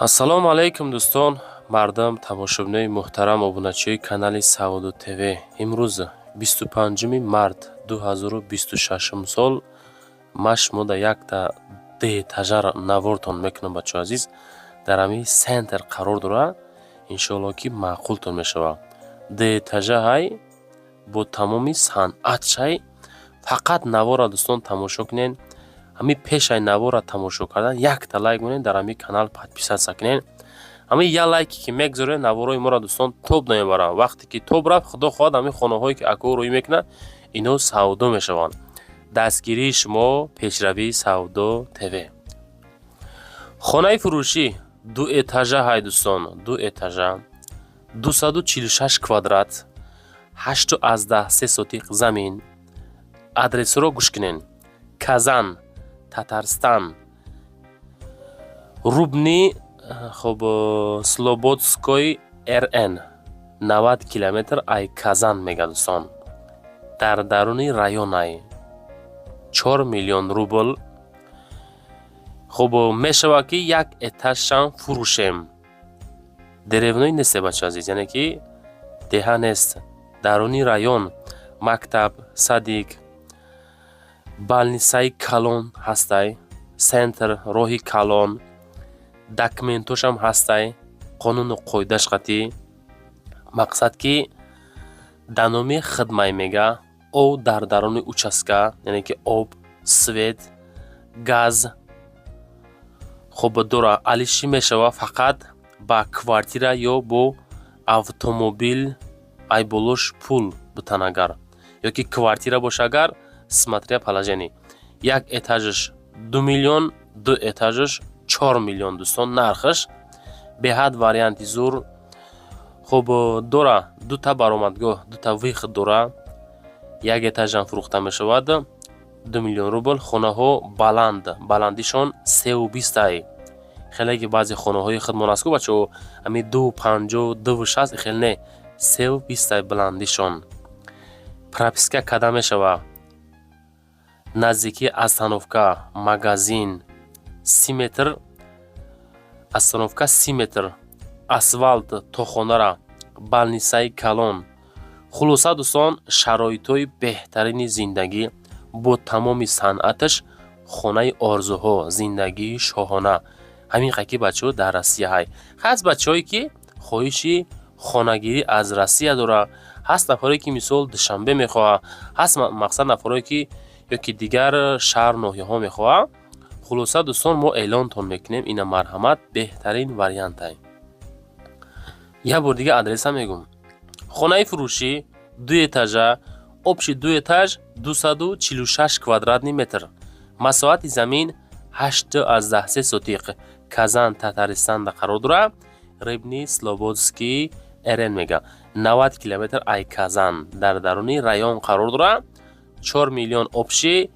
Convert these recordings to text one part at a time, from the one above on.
ассалому алайкум дӯстон, мардам, тамошобинои муҳтарам, обуначиҳои канали Сауду ТВ. Имрӯз 25 март 2026 сол ман шумода якта деэтажар навортон мекунам. бачаҳои азиз, дар ҳамин сентр қарор дорад. иншоалло ки маъқултон мешавад. Деэтажаҳай бо тамоми санъатшай. фақат навора дӯстон тамошо кунед. ҳами пешай навора тамошо кардан якта лайк монед, дар ҳамин канал подписатсия кунед. ҳамин я лайке ки мегзоред навораи мора дӯстон тоб намебарад. вақте ки тоб рафт, худо хоҳад ҳамин хонаҳое ки акӯ рӯӣ мекунад, ино савдо мешаванд. дастгирии шумо, пешравии Саудо ТВ. хонаи фурӯшӣ ду этажа ҳай дӯстон, ду этажа 246 квадрат, 8.13 сотиқ замин. адресро гӯш кунед. Казан, Татарстан, Рубни, Слободской РН 90 километр ай Казан мега дӯстон. дар даруни район ай 4 миллион рубл. мешавад ки як этажшам фурӯшем. деревной несте бачаҳои азиз, яъне ки деҳа нест. даруни район мактаб, садик, балнисаи калон ҳастай, сентр роҳи калон, документошам ҳастай, қонуну қоидаш қатӣ. мақсад ки дар номи хидмай мега об дар даруни участка, яъне ки об, свет, газ дора. алиши мешава фақат ба квартира ё бо автомобил ай болош пул бутан агар, ё ки квартира боша агар смотря положение. як этажаш 2 миллион, ду этажаш 4 миллион дӯстон нархаш. беҳад варианти зур. дора дута баромадгоҳ, дута вихд дора. як этажам фурӯхта мешавад 2 миллион рубл. хонаҳо баланд, баландишон 320 ай. хеле ки баъзе хонаҳои хидмон аст ку бачаҳо ҳамин 250, 260 хеле не, 320 ай баландишон. прописка када мешава? наздикии остановка магазин 30 метр, остановка 30 метр, асфалт то хонара, балнисаи калон. хулоса дӯстон, шароитҳои беҳтарини зиндагӣ бо тамоми санъаташ, хонаи орзуҳо, зиндагии шоҳона. ҳамин қаки бачаҳо дар Россия ҳай. ҳаст бачаҳое ки хоҳиши хонагирӣ аз Россия дора. ҳаст нафаре ки мисол душанбе мехоҳад. ҳаст мақсад нафаре ки ё ки дигар шаҳр ноҳияҳо мехоҳад. хулоса дӯстон, мо эълонтон мекунем. ина марҳамат беҳтарин вариант ай. як бор дига адреса мегӯм. хонаи фурӯшӣ ду этажа, обши ду этаж 246 квадратный метр. масоҳати замин 8.13 сотиқ. Казан, Татаристанда қарор дорад. Рыбни, Слободский РН мега 90 километр ай Казан. дар даруни район қарор дорад. 4 миллион обши,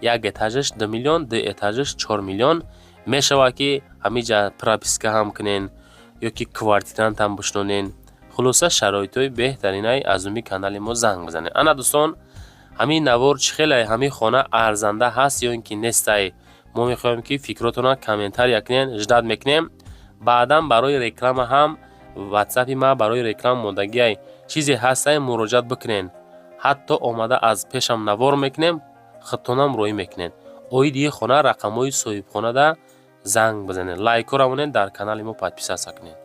як этажаш 2 миллион, ду этажаш 4 миллион. мешавад ки ҳамиҷа прописка ҳам кунен ё ки квартирант ҳам бушнонен. хулоса шароитҳои беҳтаринай аз уми канали мо занг бизанед. ана дӯстон, ҳамин навор чӣ хелай, ҳамин хона арзанда ҳаст ё ин ки нестай? мо мехоҳем ки фикротона комментария кунен, ждат мекунем. баъдан барои реклама ҳам ватсапи ма барои реклама модагиай чизе ҳастай, муроҷиат бикунен. ҳатто омада аз пешам навор мекунем, худтонам рӯӣ мекунен. оиди хона рақамҳои соҳибхонада занг бизанед. лайкҳоро монед, дар канали мо подписатсия кунед.